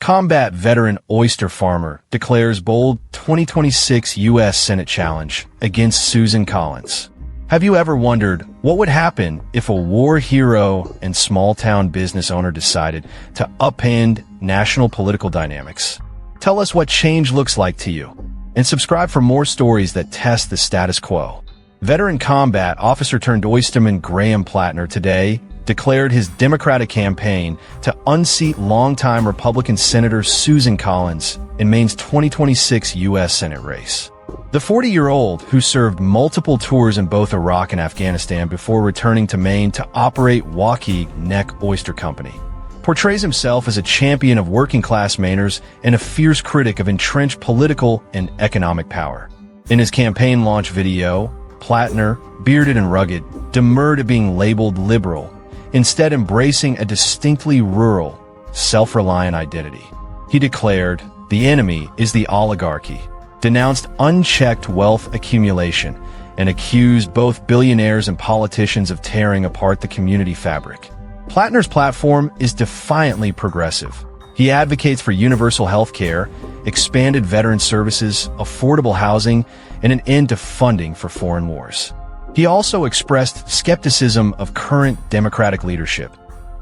Combat veteran oyster farmer declares bold 2026 U.S. Senate challenge against Susan Collins. Have you ever wondered what would happen if a war hero and small-town business owner decided to upend national political dynamics? Tell us what change looks like to you, and subscribe for more stories that test the status quo. Veteran combat officer turned oysterman Graham Plattner today declared his Democratic campaign to unseat longtime Republican Senator Susan Collins in Maine's 2026 U.S. Senate race. The 40-year-old, who served multiple tours in both Iraq and Afghanistan before returning to Maine to operate Waukee Neck Oyster Company, portrays himself as a champion of working-class Mainers and a fierce critic of entrenched political and economic power. In his campaign launch video, Plattner, bearded and rugged, demurred at being labeled liberal, instead embracing a distinctly rural, self-reliant identity. He declared, "The enemy is the oligarchy," denounced unchecked wealth accumulation, and accused both billionaires and politicians of tearing apart the community fabric. Plattner's platform is defiantly progressive. He advocates for universal health care, expanded veteran services, affordable housing, and an end to funding for foreign wars. He also expressed skepticism of current Democratic leadership,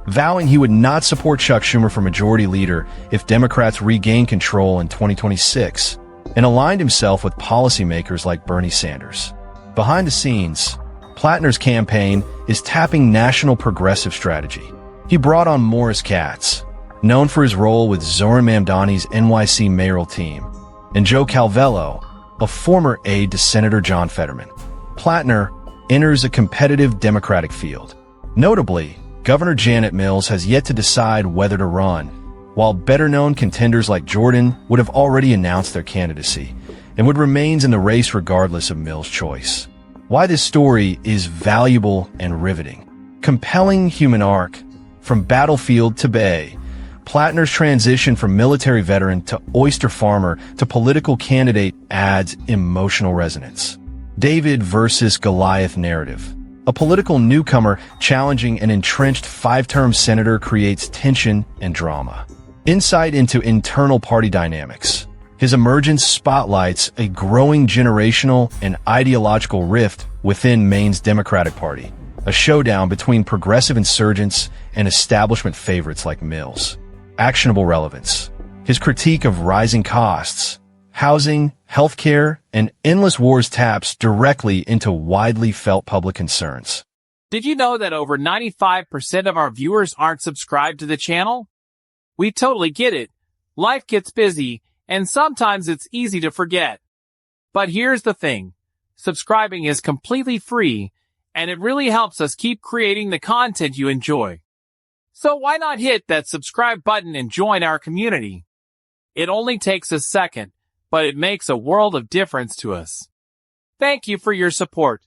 vowing he would not support Chuck Schumer for majority leader if Democrats regain control in 2026, and aligned himself with policymakers like Bernie Sanders. Behind the scenes, Plattner's campaign is tapping national progressive strategy. He brought on Morris Katz, known for his role with Zoran Mamdani's NYC mayoral team, and Joe Calvello, a former aide to Senator John Fetterman. Plattner enters a competitive Democratic field. Notably, Governor Janet Mills has yet to decide whether to run, while better-known contenders like Jordan would have already announced their candidacy and would remain in the race regardless of Mills' choice. Why this story is valuable and riveting. Compelling human arc. From battlefield to bay, Plattner's transition from military veteran to oyster farmer to political candidate adds emotional resonance. David versus Goliath narrative. A political newcomer challenging an entrenched five-term senator creates tension and drama. Insight into internal party dynamics. His emergence spotlights a growing generational and ideological rift within Maine's Democratic Party, a showdown between progressive insurgents and establishment favorites like Mills. Actionable relevance. His critique of rising costs, housing, healthcare, and endless wars taps directly into widely felt public concerns. Did you know that over 95% of our viewers aren't subscribed to the channel? We totally get it. Life gets busy, and sometimes it's easy to forget. But here's the thing. Subscribing is completely free, and it really helps us keep creating the content you enjoy. So why not hit that subscribe button and join our community? It only takes a second, but it makes a world of difference to us. Thank you for your support.